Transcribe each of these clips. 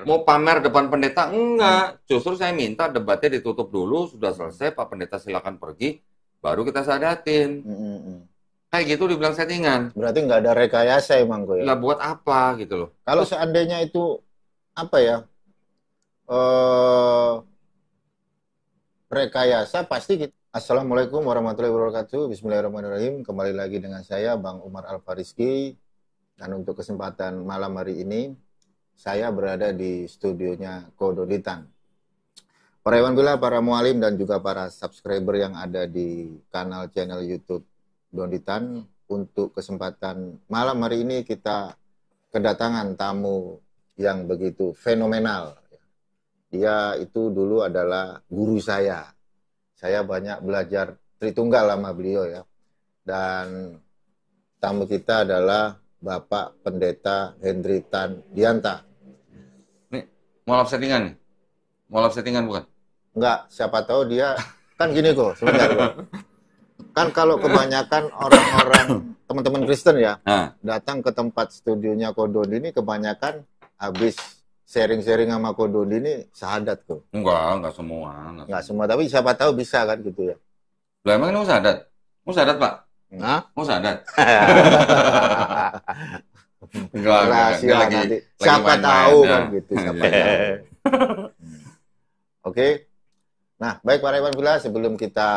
Mau pamer depan pendeta? Enggak. Justru saya minta debatnya ditutup dulu, sudah selesai, Pak Pendeta silakan pergi, baru kita sadatin. Kayak gitu dibilang settingan. Berarti nggak ada rekayasa emang kok ya? Lah buat apa gitu loh. Kalau seandainya itu apa ya? Eh rekayasa pasti kita. Assalamualaikum warahmatullahi wabarakatuh. Bismillahirrahmanirrahim. Kembali lagi dengan saya Bang Umar Alfariski. Dan untuk kesempatan malam hari ini saya berada di studionya Kododitan. Para Iwan Bila, para mualim dan juga para subscriber yang ada di channel YouTube Donitan, untuk kesempatan malam hari ini kita kedatangan tamu yang begitu fenomenal. Dia itu dulu adalah guru saya. Saya banyak belajar Tritunggal sama beliau ya. Dan tamu kita adalah Bapak Pendeta Hendry Tan Dianta. Nih, mau live settingan nih? Mau live settingan bukan? Enggak, siapa tahu dia kan gini kok, sebentar kok. Kan kalau kebanyakan orang-orang teman-teman Kristen ya, datang ke tempat studionya Kodondi ini kebanyakan habis sharing-sharing sama Kodondi ini syahadat kok. Enggak semua. Enggak semua, tapi siapa tahu bisa kan gitu ya. Lah emang ini mau syahadat? Mau syahadat, Pak? Hah? Mau syahadat? Enggak lagi, nanti. Siapa tahu kan gitu, siapa tahu. Oke. Nah, baik para Iwan Bila, sebelum kita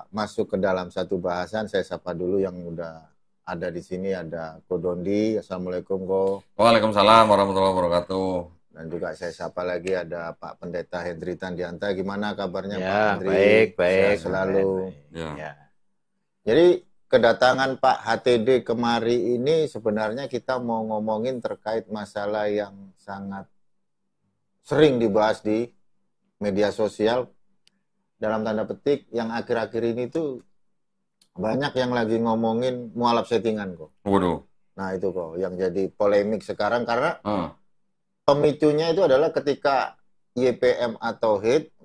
masuk ke dalam satu bahasan, saya sapa dulu yang udah ada di sini. Ada Kodondi. Assalamualaikum, Ko. Waalaikumsalam warahmatullahi wabarakatuh. Dan juga saya sapa lagi ada Pak Pendeta Hendry Tan Dianta. Gimana kabarnya ya, Pak Hendry? Baik. Selalu. Ya. Jadi kedatangan Pak HTD kemari ini sebenarnya kita mau ngomongin terkait masalah yang sangat sering dibahas di media sosial, dalam tanda petik yang akhir-akhir ini tuh banyak yang lagi ngomongin mualaf settingan kok. Waduh. Nah itu kok yang jadi polemik sekarang karena pemicunya itu adalah ketika YPM atau HIT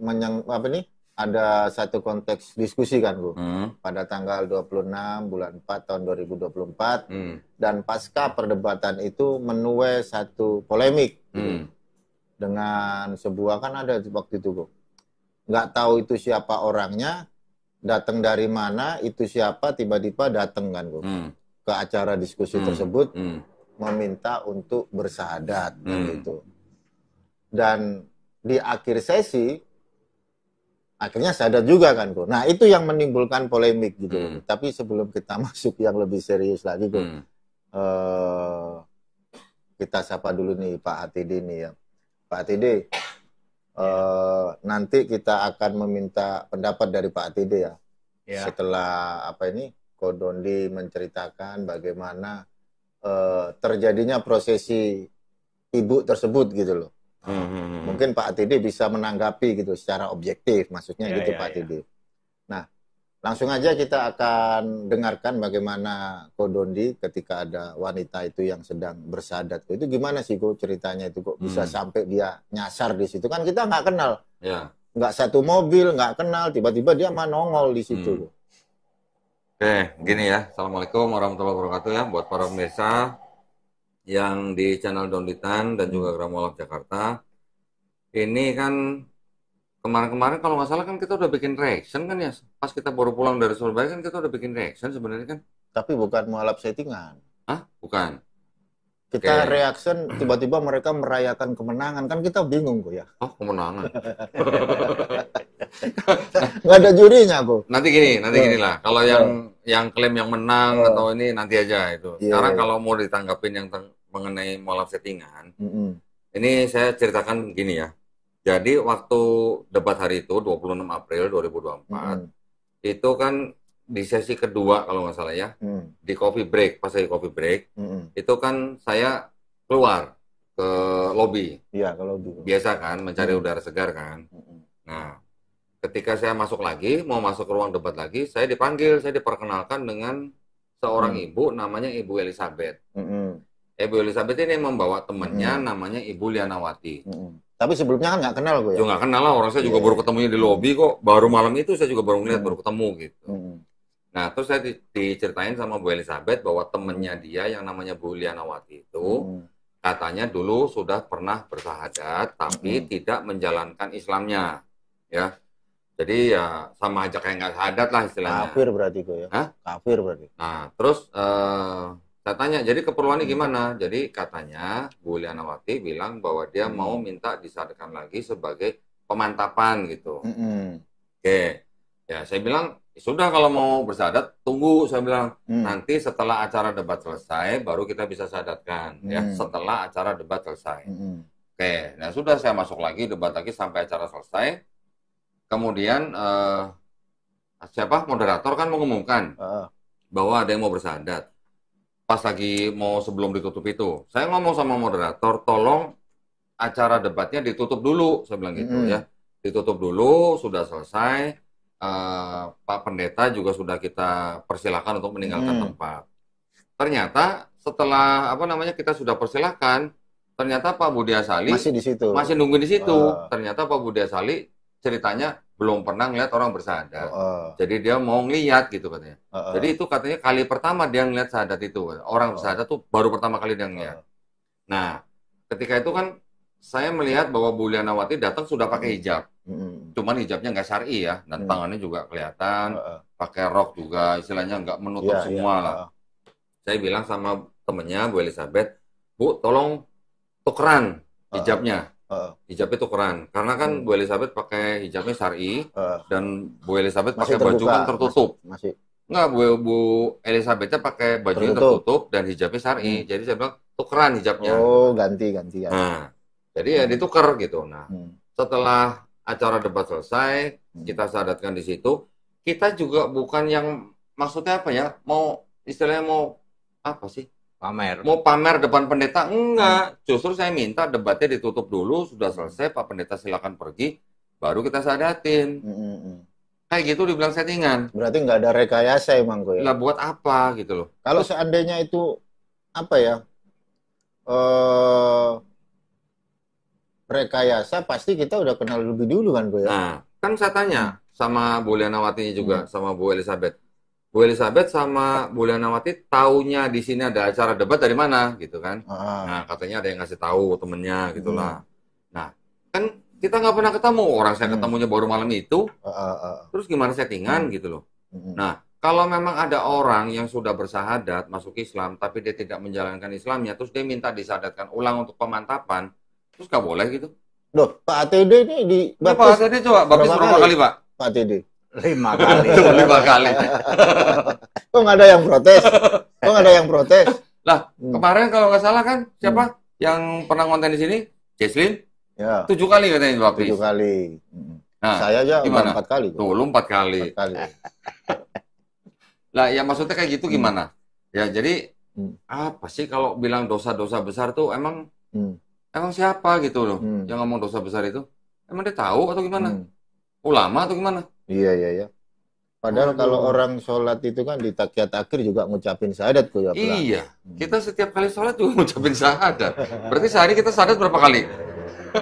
ada satu konteks diskusi kan Bu, pada tanggal 26 bulan 4 tahun 2024 dan pasca perdebatan itu menuai satu polemik dengan sebuah, kan ada waktu itu Bu, nggak tahu itu siapa orangnya, datang dari mana, itu siapa, tiba-tiba datang kan Bu ke acara diskusi tersebut meminta untuk bersahadat gitu. Dan di akhir sesi akhirnya sadar juga kan kok. Nah itu yang menimbulkan polemik gitu. Tapi sebelum kita masuk yang lebih serius lagi kok, kita sapa dulu nih Pak HTD nih ya. Pak HTD, nanti kita akan meminta pendapat dari Pak HTD ya. Setelah Kodondi menceritakan bagaimana terjadinya prosesi ibu tersebut gitu loh. Mungkin Pak HTD bisa menanggapi gitu secara objektif, maksudnya gitu Pak HTD. Nah, langsung aja kita akan dengarkan bagaimana Kodondi ketika ada wanita itu yang sedang bersahadat. Itu gimana sih kok ceritanya itu kok bisa sampai dia nyasar di situ, kan kita nggak kenal, nggak satu mobil, nggak kenal, tiba-tiba dia nongol di situ. Oke, gini ya. Assalamualaikum warahmatullahi wabarakatuh ya buat para pemirsa yang di channel Donitan dan juga Gramola Jakarta. Ini kan kemarin-kemarin kalau nggak salah kan kita udah bikin reaction kan ya. Pas kita baru pulang dari Surabaya kan kita udah bikin reaction sebenarnya kan. Tapi bukan mualaf settingan. Hah? Bukan. Kita reaction, tiba-tiba mereka merayakan kemenangan, kan kita bingung kok ya. Oh, kemenangan. Nggak ada jurinya kok. Nanti gini lah. Kalau yang klaim yang menang atau ini nanti aja itu. Sekarang kalau mau ditanggapin yang mengenai mualaf settingan, ini saya ceritakan gini ya. Jadi waktu debat hari itu 26 April 2024 itu kan di sesi kedua kalau nggak salah ya, di coffee break, pas lagi coffee break, itu kan saya keluar ke lobi. Iya, ke lobi. Biasa kan, mencari udara segar kan. Nah, ketika saya masuk lagi, mau masuk ke ruang debat lagi, saya dipanggil, saya diperkenalkan dengan seorang ibu, namanya Ibu Elizabeth. Ibu Elizabeth ini membawa temannya, namanya Ibu Lianawati. Tapi sebelumnya kan nggak kenal gue ya? Nggak kenal lah, orang saya juga baru ketemunya di lobi kok. Baru malam itu saya juga baru ngeliat, baru ketemu gitu. Nah, terus saya diceritain sama Bu Elizabeth bahwa temennya dia yang namanya Bu Lianawati itu katanya dulu sudah pernah bersahadat, tapi tidak menjalankan Islamnya, ya. Jadi ya sama aja kayak nggak sahadat lah istilahnya. Kafir berarti kok ya? Hah? Kafir berarti. Nah, terus saya tanya, jadi keperluannya gimana? Jadi katanya Bu Lianawati bilang bahwa dia mau minta disadarkan lagi sebagai pemantapan gitu. Oke, ya saya bilang sudah kalau mau bersahadat tunggu, saya bilang nanti setelah acara debat selesai baru kita bisa sadatkan ya, setelah acara debat selesai. Oke, nah sudah saya masuk lagi debat lagi sampai acara selesai. Kemudian siapa moderator kan mengumumkan bahwa ada yang mau bersahadat. Pas lagi mau sebelum ditutup itu, saya ngomong sama moderator, tolong acara debatnya ditutup dulu, saya bilang gitu ya. Ditutup dulu, sudah selesai. Pak Pendeta juga sudah kita persilakan untuk meninggalkan tempat. Ternyata setelah kita sudah persilakan, ternyata Pak Budi Asali masih di situ, masih nungguin di situ. Ternyata Pak Budi Asali ceritanya belum pernah ngeliat orang bersahadat. Jadi dia mau ngeliat gitu katanya. Jadi itu katanya kali pertama dia ngeliat sahadat itu. Orang bersahadat tuh baru pertama kali dia ngeliat. Nah, ketika itu kan saya melihat bahwa Bu Lianawati datang sudah pakai hijab. Cuman hijabnya nggak syar'i ya. Dan tangannya juga kelihatan. Pakai rok juga. Istilahnya nggak menutup semua lah. Saya bilang sama temennya Bu Elizabeth, Bu tolong tukeran hijabnya. Hijabnya tukeran. Karena kan Bu Elizabeth pakai hijabnya syar'i. Dan Bu Elizabeth pakai baju kan tertutup. Masih. Enggak, Bu Elizabethnya pakai bajunya tertutup dan hijabnya syar'i. Jadi saya bilang tukeran hijabnya. Oh, ganti. Nah, jadi ya ditukar gitu. Nah, setelah acara debat selesai, kita sadatkan di situ. Kita juga bukan yang maksudnya apa ya? Mau istilahnya mau apa sih? Pamer. Mau pamer depan pendeta? Enggak. Justru saya minta debatnya ditutup dulu, sudah selesai, Pak Pendeta silakan pergi, baru kita sadatin. Kayak gitu dibilang settingan. Berarti nggak ada rekayasa emang kok ya? Lah buat apa gitu loh. Kalau seandainya itu apa ya? Rekayasa pasti kita udah kenal lebih dulu kan kok ya? Nah, kan saya tanya sama Bu Lianawati juga, sama Bu Elizabeth. Bu Elizabeth sama Bu Lianawati taunya di sini ada acara debat dari mana gitu kan? Nah katanya ada yang ngasih tahu temennya gitulah. Nah kan kita nggak pernah ketemu, orang saya ketemunya baru malam itu. Terus gimana settingan gitu loh? Nah kalau memang ada orang yang sudah bersahadat masuk Islam tapi dia tidak menjalankan Islamnya, terus dia minta disahadatkan ulang untuk pemantapan, terus nggak boleh gitu? Loh Pak ATD ini di Pak ATD coba baptis berapa kali Pak? Pak ATD 5 kali. 5 kali. Kok nggak ada yang protes? Lah, kemarin kalau nggak salah kan siapa yang pernah ngonten di sini? Jesslyn? Ya. 7 kali katanya baptis. 7 kali. Nah, saya aja gimana? 4 kali. Tuh, lu 4 kali. 4 kali. Lah, ya maksudnya kayak gitu gimana? Ya, jadi apa sih kalau bilang dosa-dosa besar tuh emang siapa gitu loh yang ngomong dosa besar itu? Emang dia tahu atau gimana? Ulama atau gimana? Iya. Padahal kalau orang sholat itu kan di takiyat akhir juga ngucapin syahadat kok ya. Iya. Kita setiap kali sholat juga ngucapin syahadat. Berarti sehari kita syahadat berapa kali?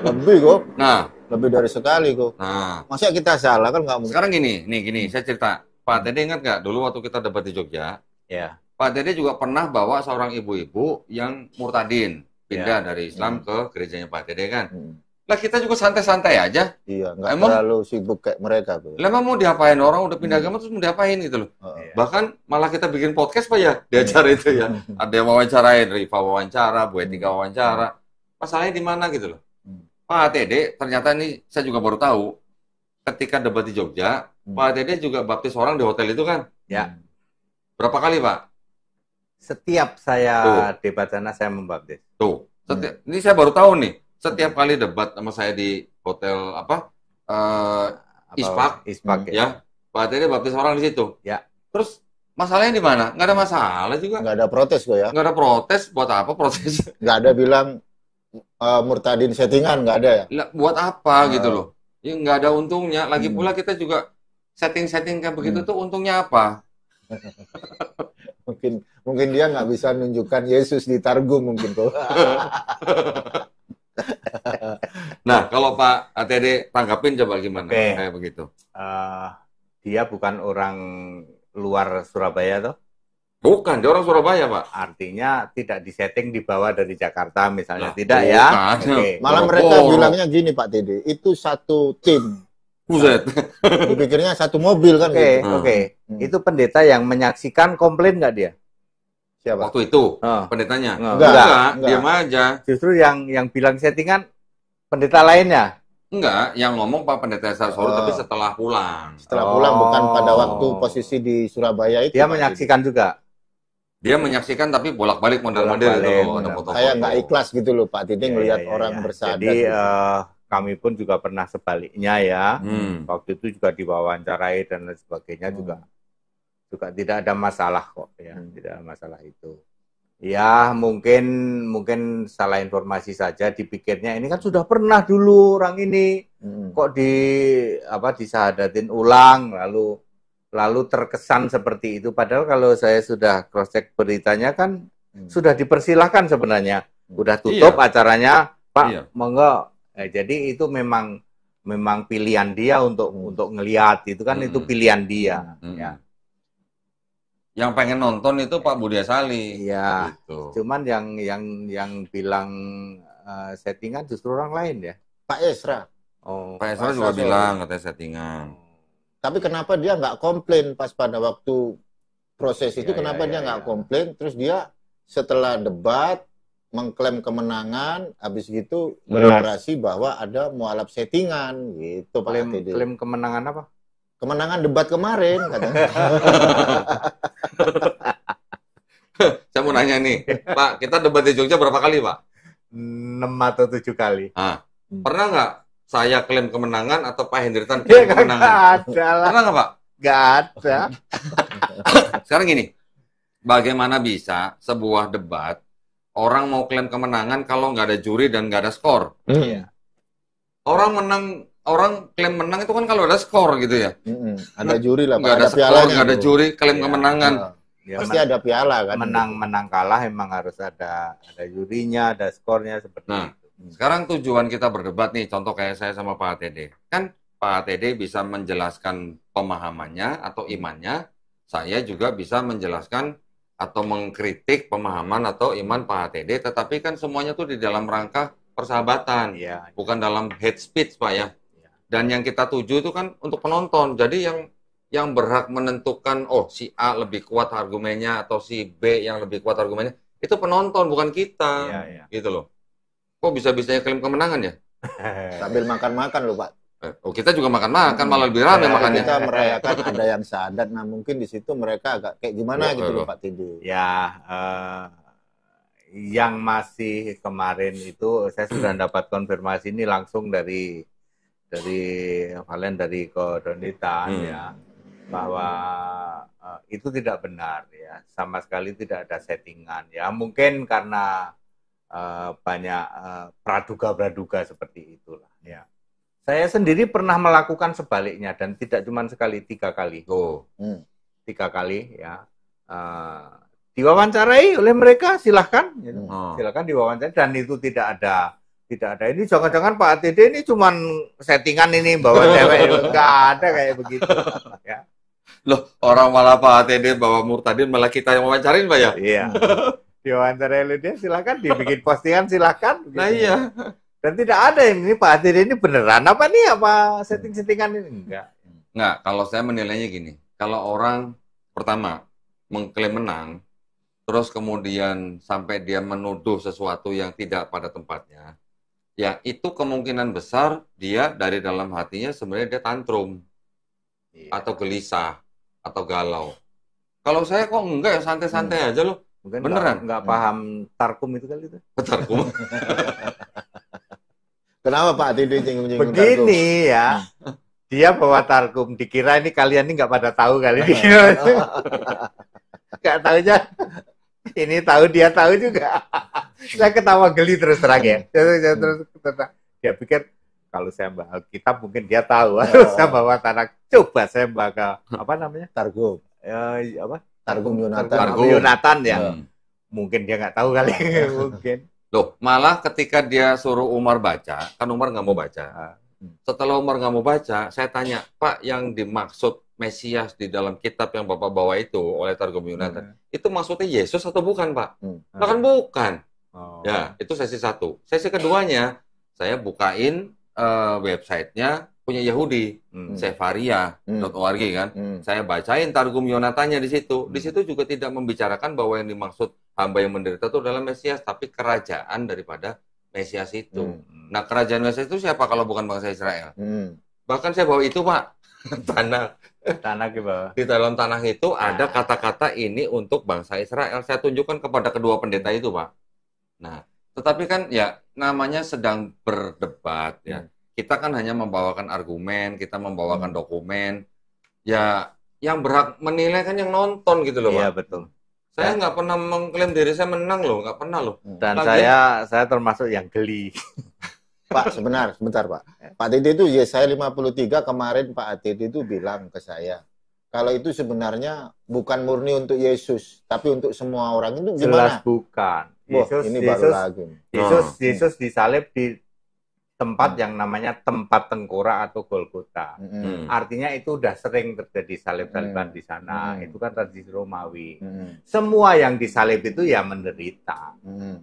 Lebih kok. Nah. Lebih dari sekali kok. Nah. Masa kita salah kan nggak mungkin. Sekarang gini, saya cerita. Pak Dede ingat nggak dulu waktu kita debat di Jogja? Ya. Pak Dede juga pernah bawa seorang ibu-ibu yang murtadin. Pindah dari Islam ke gerejanya Pak Dede kan. Lah kita juga santai-santai aja. Iya, nggak terlalu sibuk kayak mereka. Lah emang mau diapain orang udah pindah agama terus mau diapain gitu loh. Bahkan malah kita bikin podcast Pak ya di acara itu ya. Ada yang wawancarain, Rifa wawancara, Bu Etika wawancara. Masalahnya di mana gitu loh. Pak ATD ternyata ini saya juga baru tahu ketika debat di Jogja, Pak ATD juga baptis orang di hotel itu kan? Ya. Berapa kali Pak? Setiap saya debat sana saya membaptis. Tuh. Ini saya baru tahu nih. Setiap kali debat sama saya di hotel Ispak ya. Pak ATD baptis orang di situ. Ya. Terus masalahnya di mana? Nggak ada masalah juga. Nggak ada protes kok ya. Nggak ada protes. Buat apa protes? Nggak ada bilang murtadin settingan, nggak ada ya. Buat apa gitu loh. Ya nggak ada untungnya. Lagi pula kita juga setting-setting kayak begitu tuh untungnya apa? Mungkin dia nggak bisa nunjukkan Yesus di Targum mungkin tuh. Nah, kalau Pak ATD tanggapin coba gimana kayak begitu? Dia bukan orang luar Surabaya toh. Bukan, dia orang Surabaya, Pak. Artinya tidak disetting di bawah dari Jakarta misalnya, tidak ya? Okay. Malah mereka bilangnya gini Pak Tede, itu satu tim. Buset. Dipikirnya satu mobil kan gitu. Oke. Itu pendeta yang menyaksikan komplain nggak dia? Siapa? Waktu itu pendetanya? Enggak, diam aja. Justru yang bilang settingan pendeta lainnya? Enggak, yang ngomong Pak Pendeta Sasoro tapi setelah pulang. Setelah pulang, bukan pada waktu posisi di Surabaya itu. Dia menyaksikan juga? Dia menyaksikan tapi bolak-balik mondar-mandir gitu. Kayak nggak ikhlas gitu loh Pak Tede ngelihat orang bersadat. Jadi gitu. Kami pun juga pernah sebaliknya ya. Waktu itu juga diwawancarai dan lain sebagainya juga tidak ada masalah kok ya, tidak ada masalah itu. Ya mungkin salah informasi saja, dipikirnya ini kan sudah pernah dulu orang ini kok disahadatin ulang lalu terkesan seperti itu. Padahal kalau saya sudah cross check beritanya kan sudah dipersilahkan sebenarnya, udah tutup acaranya Pak, monggo. Jadi itu memang pilihan dia untuk ngelihat itu kan, itu pilihan dia. Ya. Yang pengen nonton itu Pak Budi Asali. Iya. Gitu. Cuman yang bilang settingan justru orang lain ya. Pak Esra. Pak Esra juga bilang katanya settingan. Tapi kenapa dia nggak komplain pas pada waktu proses itu? Kenapa dia nggak komplain? Terus dia setelah debat mengklaim kemenangan, habis gitu berorasi bahwa ada mualaf settingan gitu Pak Tede. Klaim kemenangan apa? Kemenangan debat kemarin katanya. Saya mau nanya nih, Pak, kita debat di Jogja berapa kali, Pak? 6 atau 7 kali. Pernah nggak saya klaim kemenangan atau Pak Hendritan klaim kemenangan? Nggak ada lah. Pernah nggak, Pak? Nggak ada. Sekarang gini, bagaimana bisa sebuah debat orang mau klaim kemenangan kalau nggak ada juri dan nggak ada skor? Orang klaim menang itu kan kalau ada skor gitu ya. Ada juri lah. Nggak ada skor, nggak ada juri, klaim kemenangan. Pasti ada piala kan. Menang kalah emang harus ada jurinya, ada skornya seperti itu. Sekarang tujuan kita berdebat nih, contoh kayak saya sama Pak Tede. Kan Pak Tede bisa menjelaskan pemahamannya atau imannya, saya juga bisa menjelaskan atau mengkritik pemahaman atau iman Pak Tede, tetapi kan semuanya tuh di dalam rangka persahabatan, bukan dalam hate speech, Pak ya. Dan yang kita tuju itu kan untuk penonton. Jadi yang berhak menentukan si A lebih kuat argumennya atau si B yang lebih kuat argumennya itu penonton, bukan kita. Gitu loh. Kok bisa-bisanya klaim kemenangan ya? Sambil makan-makan loh Pak. Kita juga makan-makan, malah lebih rame makannya. Kita merayakan ada yang sadat, nah mungkin di situ mereka agak kayak gimana gitu loh Pak Tede. Ya, yang masih kemarin itu saya sudah dapat konfirmasi ini langsung dari Valen, dari Kodonitan ya, bahwa itu tidak benar ya, sama sekali tidak ada settingan ya. Mungkin karena banyak praduga seperti itulah ya. Saya sendiri pernah melakukan sebaliknya dan tidak cuma sekali, 3 kali. 3 kali ya. Diwawancarai oleh mereka, silahkan diwawancarai, dan itu tidak ada ini jangan-jangan Pak Tede ini cuma settingan ini bawa cewek, nggak ada kayak begitu ya. Loh, orang malah Pak Tede bawa Murtadin, malah kita yang wawancarin Pak ya? Iya. Diwawancarai oleh dia, silahkan dibikin postingan, silahkan. Nah iya. Dan tidak ada yang ini Pak Tede ini beneran apa nih, apa settingan ini? Enggak, kalau saya menilainya gini, kalau orang pertama mengklaim menang, terus kemudian sampai dia menuduh sesuatu yang tidak pada tempatnya, ya itu kemungkinan besar dia dari dalam hatinya sebenarnya dia tantrum atau gelisah atau galau. Kalau saya kok enggak ya, santai-santai aja loh. Mungkin beneran nggak paham tarkum itu kali itu. Tarkum. Kenapa Pak Tede nyinggung-nyinggung tarkum? Begini ya, dia bawa tarkum, dikira ini kalian ini nggak pada tahu kali ini. Nggak tahunya, ini tahu, dia tahu juga. Saya ketawa geli terus terang ya. Terus dia pikir kalau saya bawa Alkitab mungkin dia tahu. Saya bawa tanah, coba saya bawa apa namanya? Targum. Targum Yonatan. Targum Yonatan ya. Mungkin dia nggak tahu kali. Mungkin. Loh, malah ketika dia suruh Umar baca, kan Umar nggak mau baca. Setelah Umar nggak mau baca, saya tanya, Pak, yang dimaksud Mesias di dalam kitab yang Bapak bawa itu oleh Targum Yunani, itu maksudnya Yesus atau bukan, Pak? Nah, kan bukan. Ya, itu sesi satu. Sesi keduanya, saya bukain websitenya punya Yahudi, sefaria.org kan. Saya bacain Targum Yonatannya di situ. Di situ juga tidak membicarakan bahwa yang dimaksud hamba yang menderita itu adalah Mesias, tapi kerajaan daripada Mesias itu. Nah, kerajaan Mesias itu siapa kalau bukan bangsa Israel? Bahkan saya bawa itu, Pak. Tanah di bawah. Di dalam tanah itu ada kata-kata ini untuk bangsa Israel. Saya tunjukkan kepada kedua pendeta itu, Pak. Nah, tetapi kan ya namanya sedang berdebat ya. Kita kan hanya membawakan argumen, kita membawakan dokumen. Ya, yang berhak menilai kan yang nonton gitu loh, Pak. Iya, betul. Saya nggak pernah mengklaim diri saya menang loh, nggak pernah loh. Dan saya termasuk yang geli. Pak, sebentar Pak. Pak Titi itu Yesaya 53 kemarin Pak Titi itu bilang ke saya, kalau itu sebenarnya bukan murni untuk Yesus, tapi untuk semua orang. Itu gimana? Jelas bukan. Yesus disalib di tempat yang namanya tempat tengkorak atau Golgota. Artinya itu udah sering terjadi salib-saliban di sana. Itu kan tradisi Romawi. Semua yang disalib itu ya menderita.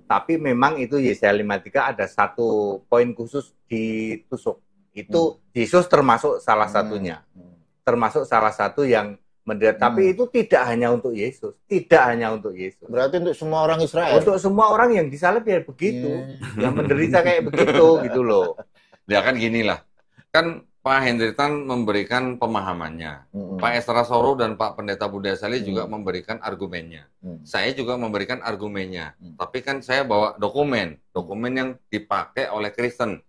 Tapi memang itu Yesaya 53 ada satu poin khusus ditusuk. Itu Yesus termasuk salah satunya. Termasuk salah satu yang menderita. Tapi itu tidak hanya untuk Yesus. Tidak hanya untuk Yesus. Berarti untuk semua orang Israel? Untuk semua orang yang disalib ya begitu. Yang menderita kayak begitu gitu loh. Ya kan gini lah. Kan Pak Hendry Tan memberikan pemahamannya. Pak Esra Soro dan Pak Pendeta Budaya Sali juga memberikan argumennya. Saya juga memberikan argumennya. Tapi kan saya bawa dokumen. Dokumen yang dipakai oleh Kristen.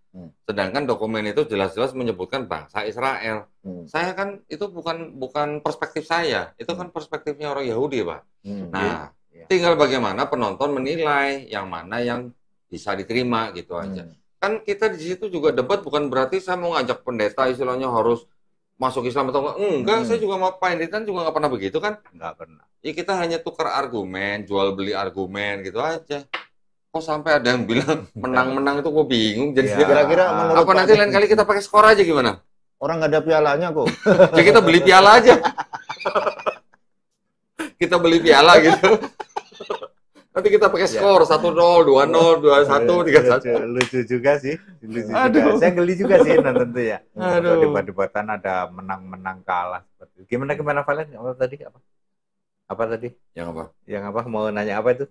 Sedangkan dokumen itu jelas-jelas menyebutkan bangsa Israel. Saya kan itu bukan perspektif saya, itu kan perspektifnya orang Yahudi, Pak. Nah, tinggal bagaimana penonton menilai yang mana yang bisa diterima gitu aja. Kan kita di situ juga debat bukan berarti saya mau ngajak pendeta istilahnya harus masuk Islam atau enggak. Enggak, saya juga mau Pak Hendry Tan juga nggak pernah begitu kan? Nggak pernah. Ya kita hanya tukar argumen, jual beli argumen gitu aja. Kok sampai ada yang bilang menang-menang itu gue bingung. Jadi kira-kira menurut apa nanti lain kali kita pakai skor aja gimana? Orang nggak ada pialanya kok. Ya kita beli piala aja. Kita beli piala gitu. Nanti kita pakai skor 1-0, 2-0, 2-1, 3-1. Lucu juga sih. Lucu juga. Saya geli juga sih nonton itu ya. Debat-debatan ada menang-menang kalah. Gimana Valen? Apa tadi? Yang apa? Mau nanya apa itu?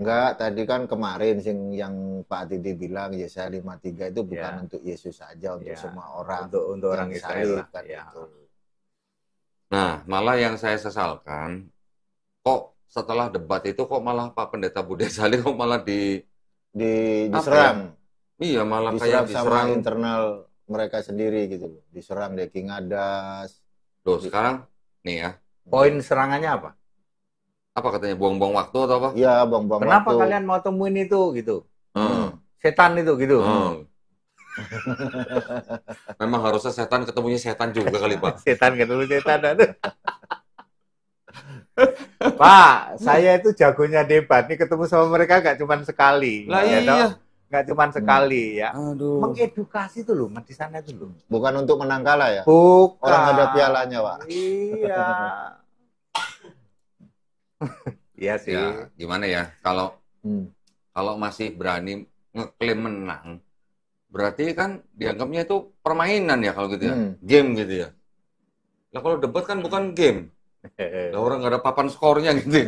Enggak, tadi kan kemarin yang Pak Titi bilang Yesaya 53 itu bukan untuk Yesus saja, untuk semua orang. Untuk orang Israel. Kan itu. Nah, malah yang saya sesalkan, kok setelah debat itu kok malah Pak Pendeta Budaya Sali kok malah diserang. Iya, malah diserang kayak sama internal mereka sendiri gitu. Diserang Deki Ngadas. Loh, sekarang nih ya. Poin serangannya apa? Apa katanya, buang-buang waktu atau apa? Iya, buang-buang waktu. Kenapa kalian mau temuin itu gitu? Setan itu gitu. Memang harusnya setan ketemunya setan juga kali, Pak. Setan ketemu setan. Pak, saya itu jagonya debat. Nih ketemu sama mereka gak cuma sekali. Lah iya. Gak cuma sekali ya. Aduh. Mengedukasi tuh loh, di sana itu loh. Bukan untuk menang kalah ya? Bukan. Orang ada pialanya, Pak. Iya. Iya sih. Ya, gimana ya? Kalau masih berani ngeklaim menang, berarti kan dianggapnya itu permainan ya kalau gitu ya, game gitu ya. Nah kalau debat kan bukan game. Lah orang nggak ada papan skornya gitu.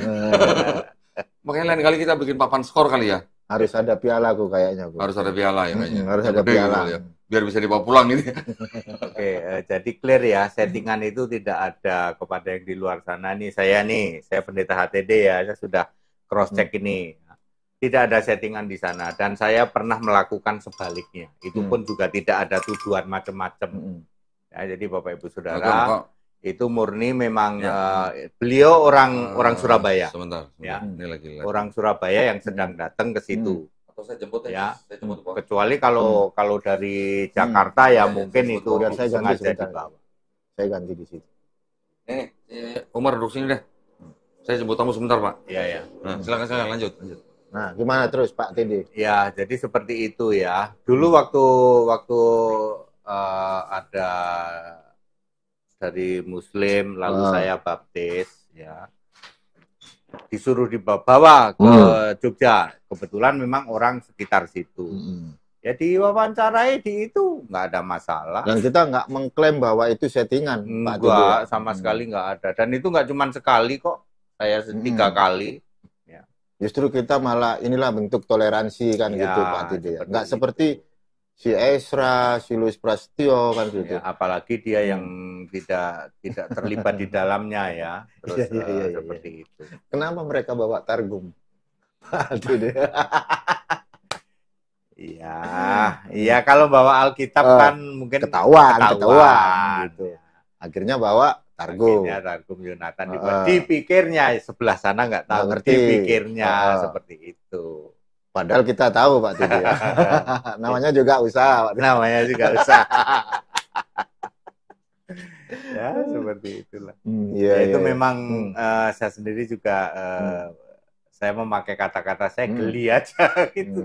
Makanya lain kali kita bikin papan skor kali ya. Harus ada piala kayaknya. Harus ada piala ya kayaknya. Harus ada piala. Ya. Biar bisa dibawa pulang gitu. Oke, jadi clear ya, settingan itu tidak ada kepada yang di luar sana nih. Saya pendeta HTD ya, saya sudah cross check ini. Tidak ada settingan di sana dan saya pernah melakukan sebaliknya. Itu pun juga tidak ada tuduhan macam-macam. Ya, jadi Bapak Ibu Saudara, itu murni memang beliau orang Surabaya. Sebentar. Ya. Ini lagi. Orang Surabaya yang sedang datang ke situ. Atau saya jemput ya. Saya jemput, kecuali kalau dari Jakarta ya mungkin itu saya sengaja dibawa. Saya ganti di situ. Ini Umar duduk sini deh. Saya jemput tamu sebentar, Pak. Iya, ya. Nah, silakan lanjut. Nah, gimana terus Pak Tidi? Ya, jadi seperti itu ya. Dulu waktu ada dari Muslim, lalu saya baptis, ya. Disuruh dibawa ke Jogja. Kebetulan memang orang sekitar situ. Ya diwawancarai di itu nggak ada masalah. Dan kita nggak mengklaim bahwa itu settingan, Pak Tidi. Enggak, sama sekali nggak ada. Dan itu nggak cuma sekali kok. Saya 3 kali. Ya. Justru kita malah inilah bentuk toleransi kan gitu, Pak Tidi. Nggak seperti si Esra, si Louis Prasetyo kan gitu. Ya, apalagi dia yang tidak terlibat di dalamnya ya. Terus seperti itu. Kenapa mereka bawa Targum? Iya kalau bawa Alkitab kan mungkin ketahuan gitu. Akhirnya bawa Targum. Akhirnya Targum Yonatan dipikirnya sebelah sana nggak tahu, dipikirnya seperti itu. Padahal kita tahu Pak Tidi. Namanya juga usaha. Namanya juga usaha. Ya seperti itulah. Itu memang saya sendiri juga saya memakai kata-kata saya geli aja gitu.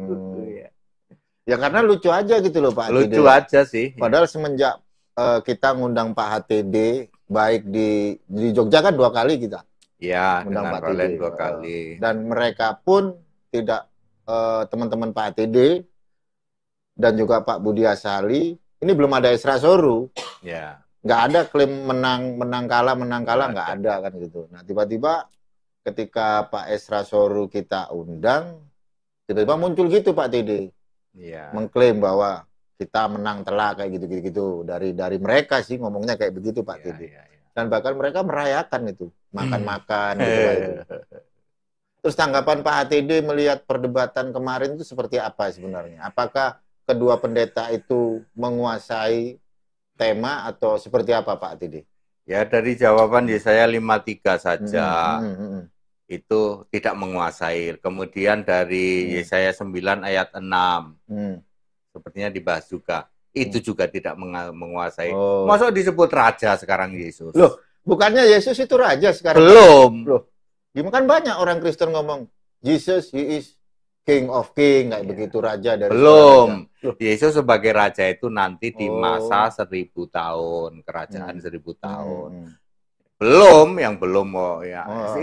Ya karena lucu aja gitu loh Pak Lucu aja sih. Padahal semenjak kita ngundang Pak HTD baik di Jogja kan 2 kali kita. Iya, dengan Pak HTD 2 kali. Dan mereka pun tidak teman-teman Pak HTD dan juga Pak Budi Asali, ini belum ada Esra Soru. Ya. Nggak ada klaim menang kalah nggak ada kan gitu. Nah tiba-tiba ketika Pak Esra Soru kita undang, tiba-tiba muncul gitu Pak TD. Ya. Mengklaim bahwa kita menang telak kayak gitu-gitu dari mereka sih ngomongnya kayak begitu Pak TD. Dan bahkan mereka merayakan itu, makan-makan gitu itu. Terus tanggapan Pak HTD melihat perdebatan kemarin itu seperti apa sebenarnya? Apakah kedua pendeta itu menguasai tema atau seperti apa Pak HTD? Ya dari jawaban Yesaya 53 saja itu tidak menguasai. Kemudian dari Yesaya 9 ayat 6 sepertinya dibahas juga. Itu juga tidak menguasai. Masa disebut raja sekarang Yesus? Loh, bukannya Yesus itu raja sekarang? Belum. Loh. Gimana kan banyak orang Kristen ngomong Jesus he is King of King kayak begitu raja dari belum. Yesus sebagai raja itu nanti di masa 1000 tahun, kerajaan 1000 tahun. Belum, yang belum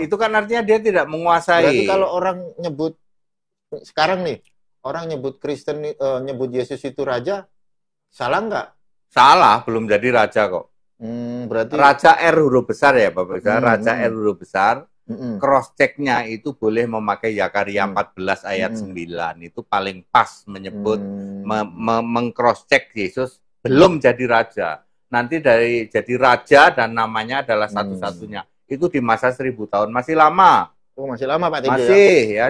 itu kan artinya dia tidak menguasai. Berarti kalau orang nyebut sekarang nih, orang nyebut Kristen nyebut Yesus itu raja, salah nggak? Salah, belum jadi raja kok. Berarti raja R huruf besar ya Bapak Ibu. Raja R huruf besar. Cross check-nya itu boleh memakai Zakaria 14 ayat 9. Itu paling pas menyebut meng-cross check Yesus belum jadi raja. Nanti dari jadi raja dan namanya adalah satu-satunya. Itu di masa 1000 tahun, masih lama. Oh, masih lama Pak Tidi. Masih ya.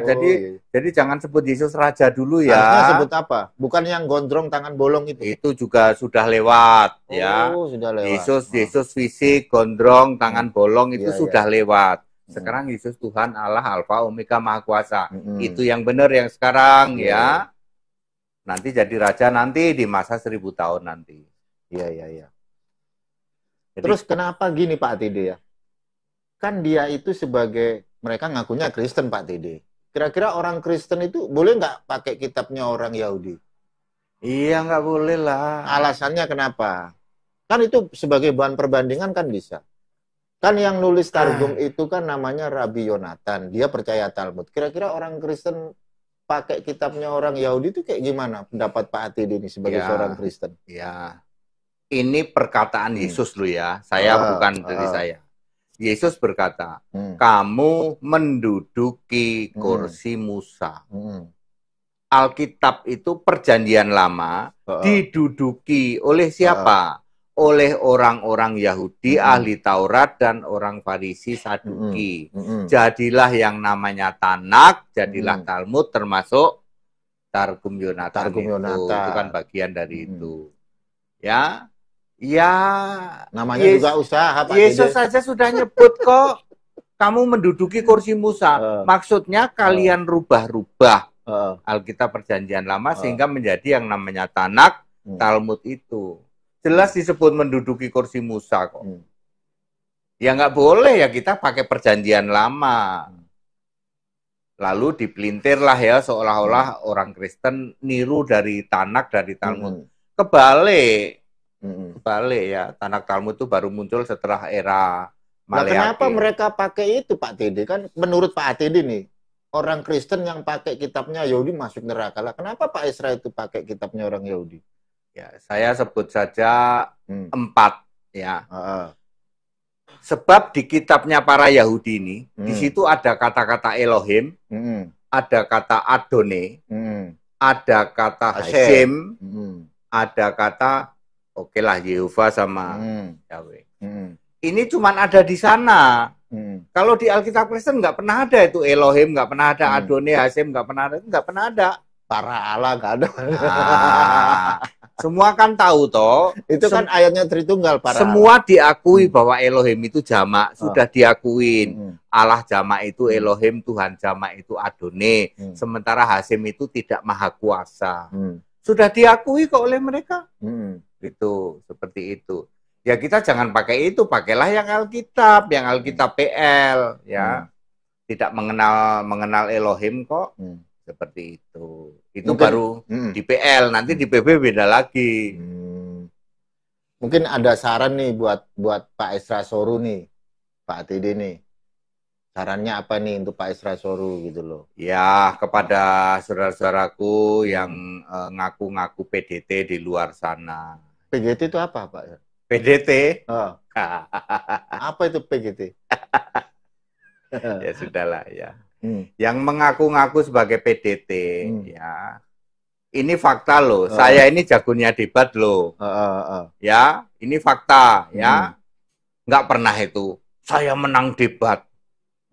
Jadi jangan sebut Yesus raja dulu ya. Harusnya sebut apa? Bukan yang gondrong tangan bolong itu. Itu juga sudah lewat ya. Sudah lewat. Yesus fisik, gondrong, tangan bolong itu sudah lewat. Sekarang Yesus Tuhan Allah Alfa Omega Maha Kuasa. Itu yang benar yang sekarang ya. Nanti jadi raja nanti di masa 1000 tahun nanti. Iya. Terus kenapa gini Pak Tidi ya? Kan dia itu sebagai mereka ngakunya Kristen Pak Tidi. Kira-kira orang Kristen itu boleh nggak pakai kitabnya orang Yahudi? Iya nggak boleh lah. Alasannya kenapa? Kan itu sebagai bahan perbandingan kan bisa. Kan yang nulis Targum itu kan namanya Rabbi Yonatan. Dia percaya Talmud. Kira-kira orang Kristen pakai kitabnya orang Yahudi itu kayak gimana pendapat Pak Atidi ini sebagai seorang Kristen? Ya, ini perkataan Yesus loh ya. Saya bukan dari saya. Yesus berkata, kamu menduduki kursi Musa. Alkitab itu perjanjian lama diduduki oleh siapa? Oleh orang-orang Yahudi, ahli Taurat, dan orang Farisi Saduki. Jadilah yang namanya Tanak, jadilah Talmud, termasuk Targum Yonatan. Itu kan bagian dari itu. Ya, namanya juga usaha Pak Yesus saja sudah nyebut kok. Kamu menduduki kursi Musa. Maksudnya kalian rubah-rubah Alkitab perjanjian lama sehingga menjadi yang namanya Tanak, Talmud itu. Jelas disebut menduduki kursi Musa kok. Ya nggak boleh ya kita pakai perjanjian lama. Lalu dipelintirlah ya seolah-olah orang Kristen niru dari Tanak, dari Talmud. Kebalik. Balik ya, Tanak Talmud itu baru muncul setelah era Maleaki. Nah, kenapa mereka pakai itu Pak Tede? Kan menurut Pak Tede nih, orang Kristen yang pakai kitabnya Yahudi masuk neraka lah. Kenapa Pak Esra itu pakai kitabnya orang Yahudi? Ya, saya sebut saja 4 ya. Sebab di kitabnya para Yahudi ini, di situ ada kata-kata Elohim, ada kata Adone, ada kata Hashem, ada kata oke lah Yehova sama Yahweh. Ini cuman ada di sana. Kalau di Alkitab Kristen nggak pernah ada itu Elohim, nggak pernah ada Adone, Hashem, nggak pernah ada. Para Allah nggak ada. Semua kan tahu toh. Itu kan ayatnya Tritunggal. Para semua Allah. Diakui bahwa Elohim itu jamak, sudah diakuin. Allah jamak itu Elohim, Tuhan jamak itu Adone. Sementara Hashem itu tidak maha kuasa. Sudah diakui kok oleh mereka. Itu seperti itu. Ya kita jangan pakai itu, pakailah yang Alkitab PL ya. Tidak mengenal Elohim kok. Seperti itu. Itu mungkin, baru di PL, nanti di PB beda lagi. Mungkin ada saran nih buat Pak Esra Soru nih, Pak Tede nih. Sarannya apa nih untuk Pak Esra Soru gitu loh? Ya, kepada saudara-saudaraku yang ngaku-ngaku PDT di luar sana. PGT itu apa, Pak? PDT? Apa itu PGT? Ya sudahlah ya. Yang mengaku-ngaku sebagai PDT ya. Ini fakta loh. Saya ini jagonya debat loh. Ya, ini fakta ya. Nggak pernah itu. Saya menang debat.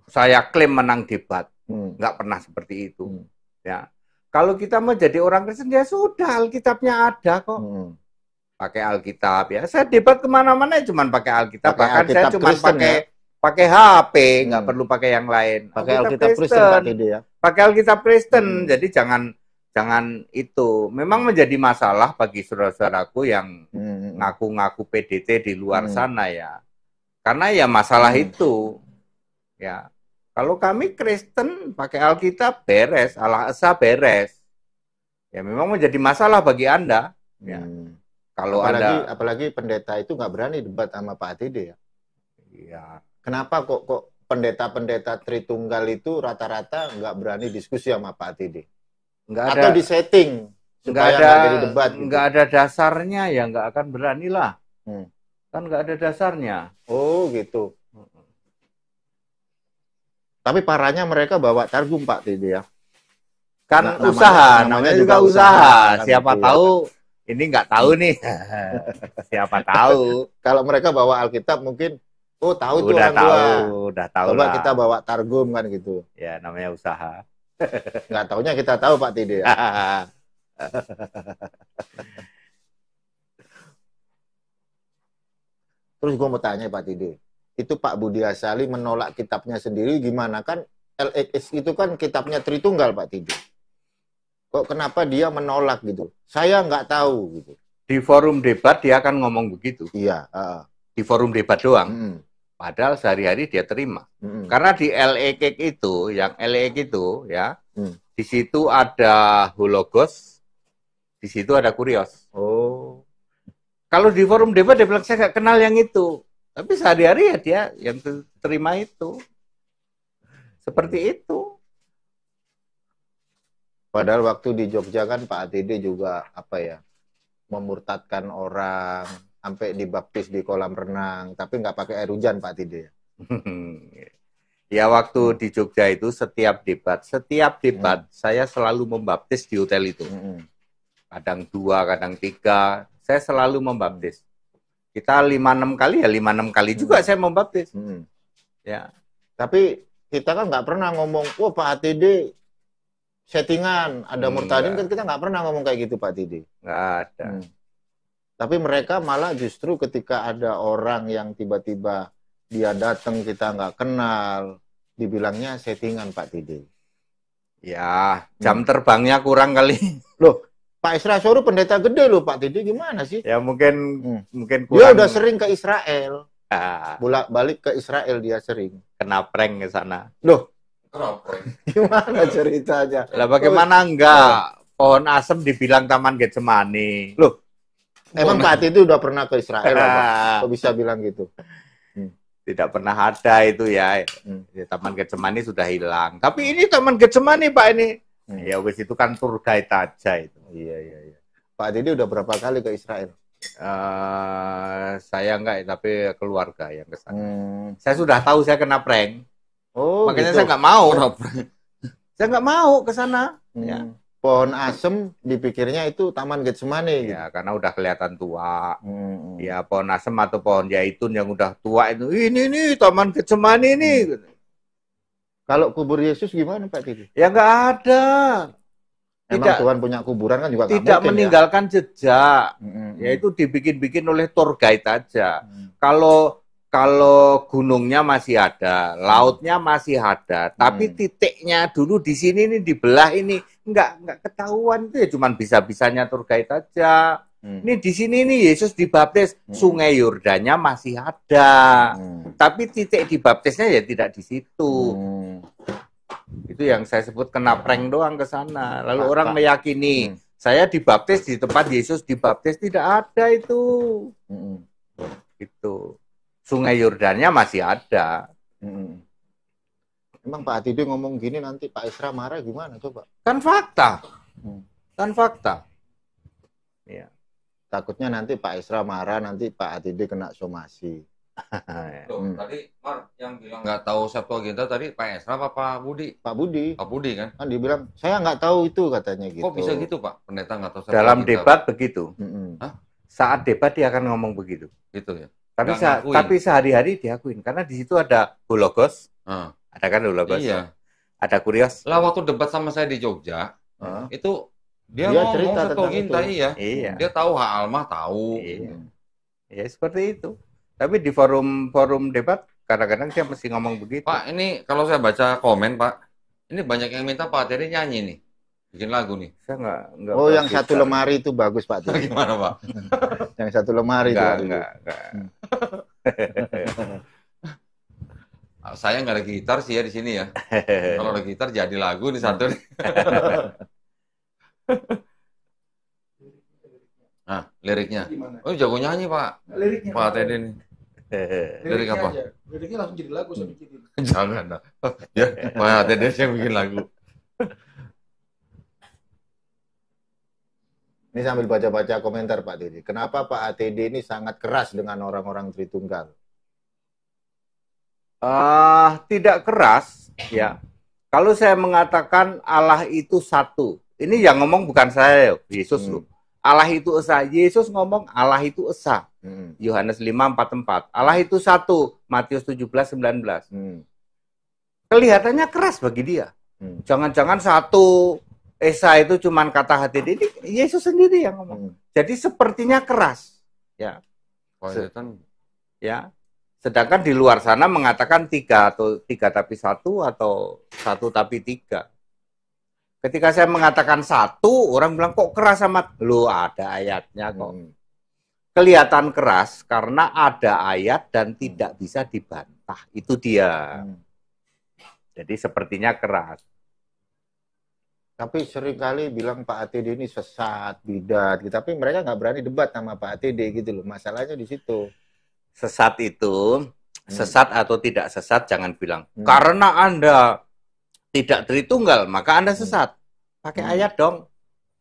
Saya klaim menang debat. Nggak pernah seperti itu. Ya. Kalau kita mau jadi orang Kristen ya sudah, Alkitabnya ada kok. Pakai Alkitab ya. Saya debat kemana-mana ya cuma pakai Alkitab. Bahkan saya cuma pakai HP, nggak perlu pakai yang lain. Pakai Alkitab Kristen, Pak Tede ya. Pakai Alkitab Kristen. Jadi jangan itu. Memang menjadi masalah bagi saudara-saudaraku yang ngaku-ngaku PDT di luar sana ya. Karena ya masalah itu. Ya. Kalau kami Kristen pakai Alkitab beres, Allah Esa beres. Ya memang menjadi masalah bagi Anda. Ya. Kalau apalagi pendeta itu nggak berani debat sama Pak Tede ya. Iya. Kenapa kok pendeta-pendeta Tritunggal itu rata-rata nggak berani diskusi sama Pak Tede? Atau disetting supaya nggak jadi debat? Nggak ada dasarnya ya nggak akan berani lah. Kan nggak ada dasarnya. Oh gitu. Tapi parahnya mereka bawa targum Pak Tede ya. Kan namanya juga usaha. Siapa gitu, tahu ya. Ini nggak tahu nih. Siapa tahu. Kalau mereka bawa Alkitab mungkin tahu tuh orang tua. Udah tahu Coba kita bawa targum kan gitu. Ya namanya usaha. Nggak taunya kita tahu Pak Tede ya. Terus gue mau tanya Pak Tede, itu Pak Budi Asali menolak kitabnya sendiri gimana? Kan LXX itu kan kitabnya Tritunggal Pak Tede. Kok kenapa dia menolak gitu? Saya nggak tahu gitu. Di forum debat dia akan ngomong begitu. Iya. Di forum debat doang. Padahal sehari-hari dia terima. Karena di LXX itu, yang LXX itu ya, di situ ada Hologos, di situ ada Kurios. Oh. Kalau di forum debat dia bilang saya nggak kenal yang itu. Tapi sehari-hari ya dia yang terima itu. Seperti itu. Padahal waktu di Jogja kan Pak Tede juga memurtadkan orang, sampai dibaptis di kolam renang, tapi nggak pakai air hujan Pak Tede. Ya waktu di Jogja itu setiap debat saya selalu membaptis di hotel itu. Kadang 2, kadang 3, saya selalu membaptis. Kita 5-6 kali ya 5-6 kali juga saya membaptis. Ya. Tapi kita kan nggak pernah ngomong, Pak Tede settingan, ada murtadin kan kita nggak pernah ngomong kayak gitu Pak Tede. Nggak ada. Tapi mereka malah justru ketika ada orang yang tiba-tiba dia datang kita nggak kenal, dibilangnya settingan Pak Tede. Ya, jam terbangnya kurang kali. Loh, Pak Esra Soru pendeta gede loh Pak Tede, gimana sih? Ya mungkin kurang. Dia udah sering ke Israel. Bolak-balik ke Israel dia sering. Kena prank ke sana. Loh, gimana ceritanya? Lah bagaimana enggak? Pohon asem dibilang Taman Getsemani. Loh, Emang Pak Ati itu udah pernah ke Israel, Pak? Kok bisa bilang gitu? Tidak pernah ada itu ya. Ya, Taman Getsemani sudah hilang. Tapi ini Taman Getsemani, Pak, ini. Ya wis itu kan tour guide aja itu. Iya. Pak Didi udah berapa kali ke Israel? Saya enggak, tapi keluarga yang ke sana. Saya sudah tahu saya kena prank. Makanya gitu. Saya nggak mau. Saya nggak mau ke sana. Ya. Pohon asem dipikirnya itu Taman Getsemani. Ya, gitu. Karena udah kelihatan tua. Ya, pohon asem atau pohon zaitun yang udah tua itu. Ini nih Taman Getsemani ini. Kalau kubur Yesus gimana Pak Didi? Ya nggak ada. Emang Tuhan punya kuburan kan juga tidak mungkin, meninggalkan jejak. Yaitu dibikin-bikin oleh tour guide aja. Kalau gunungnya masih ada, lautnya masih ada, tapi titiknya dulu di sini nih dibelah ini nggak ketahuan, itu ya cuman bisa-bisanya tour guide aja. Ini di sini nih Yesus dibaptis, Sungai Yordannya masih ada, tapi titik dibaptisnya ya tidak di situ. Itu yang saya sebut kena prank doang ke sana. Lalu orang meyakini saya dibaptis di tempat Yesus dibaptis, tidak ada itu. Itu. Sungai Yordannya masih ada. Emang Pak Ati ngomong gini nanti Pak Isra marah gimana coba? Kan fakta. Kan fakta. Ya. Takutnya nanti Pak Isra marah, nanti Pak Ati kena somasi. Tadi Mar yang bilang nggak tahu Septuaginta tadi Pak Esra apa Pak Budi? Pak Budi. Pak Budi kan? Kan dibilang saya nggak tahu itu katanya gitu. Kok bisa gitu Pak? Pendeta nggak tahu Septuaginta. Dalam debat begitu. Saat debat dia akan ngomong begitu. Gitu ya. Tapi sehari-hari diakuin karena di situ ada Hologos. Ada kan Hologos? Iya. Ada Kurios. Lah waktu debat sama saya di Jogja, itu dia ngomong Septuaginta iya. Dia tahu hak alma tahu. Iya. Ya seperti itu. Tapi di forum debat kadang-kadang dia mesti ngomong begitu. Pak, ini kalau saya baca komen, Pak, ini banyak yang minta Pak Teri nyanyi nih. Bikin lagu nih. Saya enggak yang satu lemari itu bagus, Pak Teri. Gimana, Pak? Yang satu lemari enggak, itu. Enggak. Saya nggak ada gitar sih ya di sini ya. Kalau ada gitar jadi lagu nih satu nih. Nah, liriknya. Oh, jago nyanyi, Pak. Liriknya. Pak Teddy nih. Lirik apa? Aja. Liriknya langsung jadi lagu saya bikin. Jangan. Ya, Pak Teddy yang bikin lagu. Ini sambil baca-baca komentar Pak Teddy. Kenapa Pak ATD ini sangat keras dengan orang-orang Tritunggal? Tidak keras, ya. Kalau saya mengatakan Allah itu satu, ini yang ngomong bukan saya, Yesus loh. Allah itu esa. Yesus ngomong Allah itu esa. Yohanes 5:44. Allah itu satu. Matius 17:19. Kelihatannya keras bagi dia. Jangan-jangan satu esa itu cuman kata hati ini Yesus sendiri yang ngomong. Jadi sepertinya keras. Ya. Ya. Sedangkan di luar sana mengatakan tiga tapi satu atau satu tapi tiga. Ketika saya mengatakan satu, orang bilang kok keras amat. Loh, ada ayatnya kok. Kelihatan keras karena ada ayat dan tidak bisa dibantah. Itu dia. Jadi sepertinya keras. Tapi seringkali bilang Pak ATD ini sesat, bidat. Tapi mereka nggak berani debat sama Pak ATD gitu loh. Masalahnya di situ. Sesat itu, sesat atau tidak sesat jangan bilang. Karena Anda tidak Tritunggal, maka Anda sesat. Pakai ayat dong.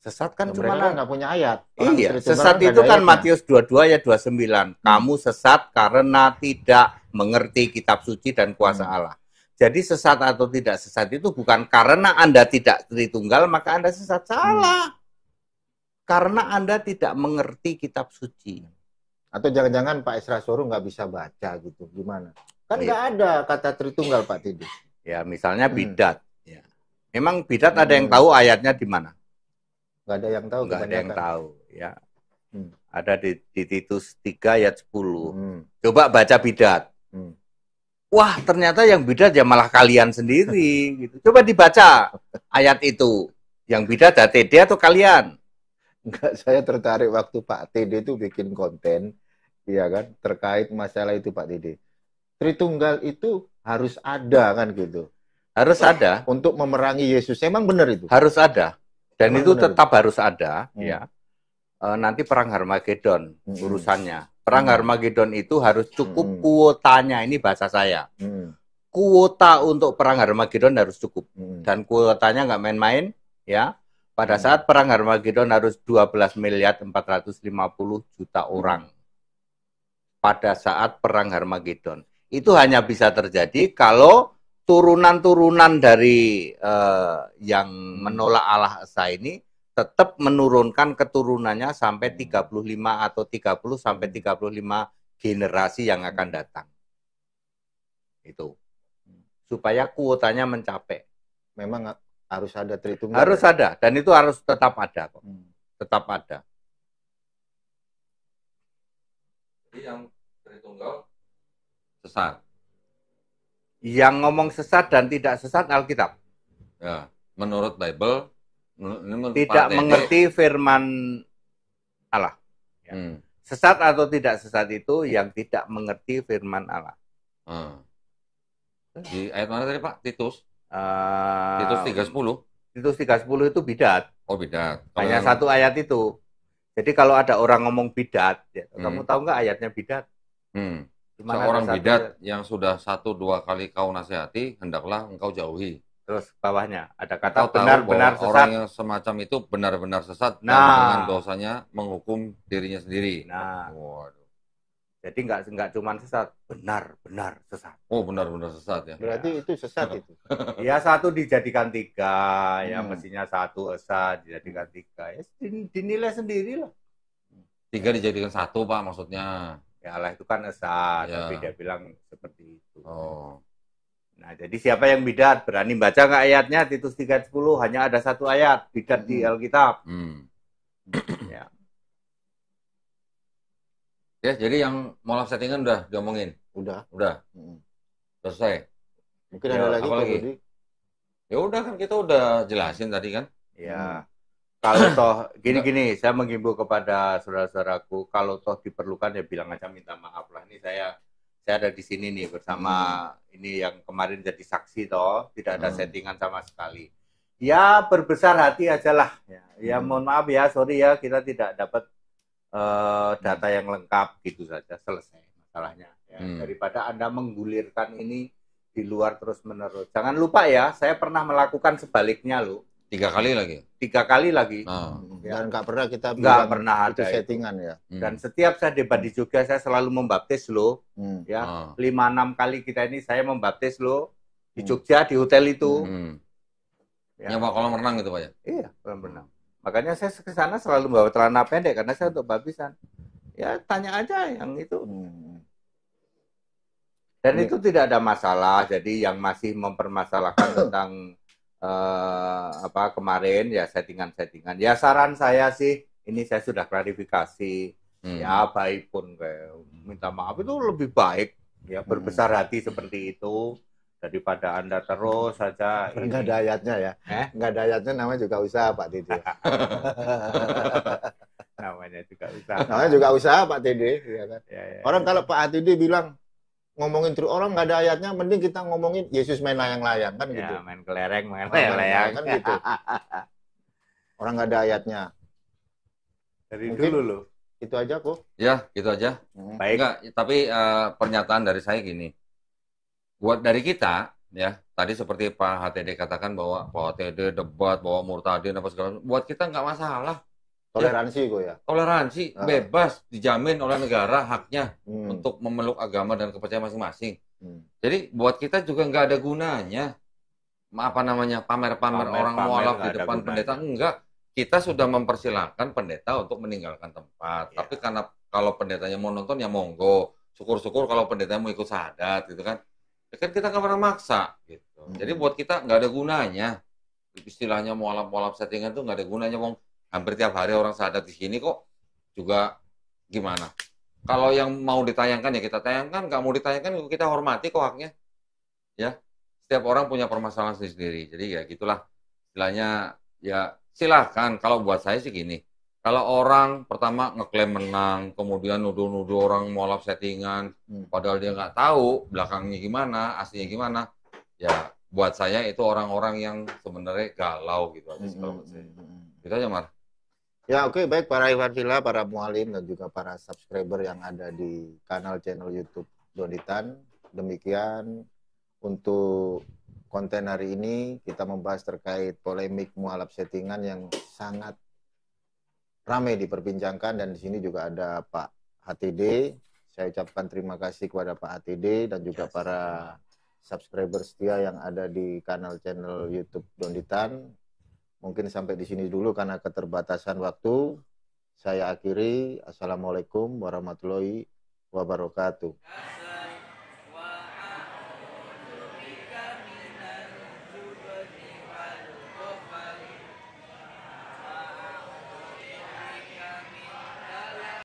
Sesat kan cuma nggak punya ayat. Iya, sesat itu kan Matius 22 ayat 29. Kamu sesat karena tidak mengerti kitab suci dan kuasa Allah. Jadi sesat atau tidak sesat itu bukan karena Anda tidak Tritunggal, maka Anda sesat. Salah. Karena Anda tidak mengerti kitab suci. Atau jangan-jangan Pak Esra Soru nggak bisa baca gitu. Gimana? Kan nggak ada kata Tritunggal Pak Tidi. Ya, misalnya bidat. Ya. Memang bidat ada yang tahu ayatnya di mana? Nggak ada yang tahu. Nggak ada yang tahu. Ya. Ada di Titus 3 ayat 10. Coba baca bidat. Wah, ternyata yang bidat ya malah kalian sendiri. Gitu. Coba dibaca ayat itu. Yang bidat TD atau kalian? Enggak, saya tertarik waktu Pak TD itu bikin konten. Iya kan, terkait masalah itu Pak Dede. Tritunggal itu harus ada kan gitu. Harus ada. Untuk memerangi Yesus. Emang benar itu? Harus ada. Dan emang itu tetap itu? Harus ada. Ya. nanti perang Harmagedon urusannya. Perang Harmagedon itu harus cukup kuotanya, ini bahasa saya. Kuota untuk perang Harmagedon harus cukup. Dan kuotanya nggak main-main, ya. Pada saat perang Harmagedon harus 12.450.000.000 orang. Pada saat perang Harmagedon. Itu hanya bisa terjadi kalau turunan-turunan dari yang menolak Allah Esa ini tetap menurunkan keturunannya sampai 35 atau 30 sampai 35 generasi yang akan datang. Itu. Supaya kuotanya mencapai. Memang harus ada Tritunggal. Harus ada, dan itu harus tetap ada kok. Tetap ada. Jadi yang Tritunggal sesat. Yang ngomong sesat dan tidak sesat Alkitab. Ya, menurut Bible tidak mengerti firman Allah. Ya. Sesat atau tidak sesat itu yang tidak mengerti firman Allah. Di ayat mana tadi Pak? Titus? Titus 3:10. Titus 3:10 itu bidat. Oh, bidat. Hanya satu ayat itu. Jadi kalau ada orang ngomong bidat, ya, kamu tahu nggak ayatnya bidat? Seorang bidat yang sudah 1-2 kali kau nasihati, hendaklah engkau jauhi. Terus bawahnya ada kata Kau benar-benar sesat. Orang yang semacam itu benar-benar sesat dan dengan dosanya menghukum dirinya sendiri. Waduh. Jadi nggak cuma sesat, benar-benar sesat. Oh, benar-benar sesat ya. Berarti itu sesat itu. Ya, satu dijadikan 3, ya mestinya 1 esa dijadikan 3. Ya dinilai sendirilah. 3 dijadikan 1 Pak maksudnya. Ya Allah itu kan esa, ya. Tapi dia bilang seperti itu. Oh. Nah, jadi siapa yang bidat? Berani baca nggak ayatnya? Titus 3:10 hanya ada 1 ayat bidat di Alkitab. Ya. Ya, jadi yang molaf settingan udah diomongin. Udah. Selesai. Mungkin ada lagi. Ya udah kan kita udah jelasin tadi kan. Ya. Kalau toh gini, saya menghimbau kepada saudara-saudaraku, kalau toh diperlukan ya bilang aja minta maaf lah. Ini saya ada di sini nih bersama ini yang kemarin jadi saksi toh, tidak ada settingan sama sekali. Ya berbesar hati aja lah. Ya mohon maaf ya, sorry ya kita tidak dapat data yang lengkap gitu saja, selesai masalahnya. Ya. Daripada Anda menggulirkan ini di luar terus-menerus. Jangan lupa ya, saya pernah melakukan sebaliknya loh. 3 kali lagi? 3 kali lagi. Dan nggak pernah kita pernah ada itu settingan ya. Dan setiap saya debat di Jogja, saya selalu membaptis loh. Ya, 5-6 kali kita ini saya membaptis loh di Jogja di hotel itu. Ya. Nyawa kolam renang gitu Pak ya? Iya, kolam renang. Makanya saya ke sana selalu bawa celana pendek karena saya untuk baptisan. Ya tanya aja yang itu. Dan itu tidak ada masalah. Jadi yang masih mempermasalahkan tentang kemarin ya settingan-settingan. Ya saran saya sih, ini saya sudah klarifikasi. Ya baik pun kayak minta maaf itu lebih baik. Ya berbesar hati seperti itu daripada Anda terus saja. Nggak ada ayatnya ya. Nggak ada ayatnya, namanya juga usaha Pak Dede. Namanya juga usaha. Namanya juga usaha Pak Dede. Ya kan? Ya. Orang kalau Pak Dede bilang ngomongin terus orang nggak ada ayatnya, mending kita ngomongin Yesus main layang-layang kan gitu. Ya, main kelereng, main layang-layang kan gitu. Orang nggak ada ayatnya. Dari mungkin dulu loh. Itu aja kok. Ya, gitu aja. Baik. Enggak, tapi pernyataan dari saya gini. Buat dari kita, ya, tadi seperti Pak HTD katakan bahwa Pak HTD debat, bahwa murtadin apa segala macam, buat kita nggak masalah. Toleransi kok ya. Toleransi, bebas, dijamin oleh negara haknya untuk memeluk agama dan kepercayaan masing-masing. Jadi buat kita juga nggak ada gunanya pamer-pamer orang mualaf di depan pendeta. Enggak, kita sudah mempersilahkan pendeta untuk meninggalkan tempat. Tapi karena kalau pendetanya mau nonton ya monggo. Syukur-syukur kalau pendetanya mau ikut syahadat gitu kan. Ya kan kita nggak pernah maksa gitu. Jadi buat kita nggak ada gunanya. Istilahnya mualaf-mualaf settingan tuh nggak ada gunanya. Hampir tiap hari orang syahadat di sini kok juga gimana. Kalau yang mau ditayangkan ya kita tayangkan, nggak mau ditayangkan kita hormati kok haknya. Ya, setiap orang punya permasalahan sendiri. Jadi ya gitulah. Istilahnya ya silahkan. Kalau buat saya sih gini. Kalau orang pertama ngeklaim menang, kemudian nuduh-nuduh orang mualaf settingan, padahal dia nggak tahu belakangnya gimana, aslinya gimana. Ya buat saya itu orang-orang yang sebenarnya galau gitu aja sih kalau menurut saya. Gitu aja Mar. Ya oke, baik para Iwan Villa, para mualim dan juga para subscriber yang ada di channel YouTube Donitan. Demikian untuk konten hari ini kita membahas terkait polemik mualaf settingan yang sangat ramai diperbincangkan, dan di sini juga ada Pak HTD. Saya ucapkan terima kasih kepada Pak HTD dan juga para subscriber setia yang ada di channel YouTube Donitan. Mungkin sampai di sini dulu karena keterbatasan waktu. Saya akhiri. Assalamualaikum warahmatullahi wabarakatuh.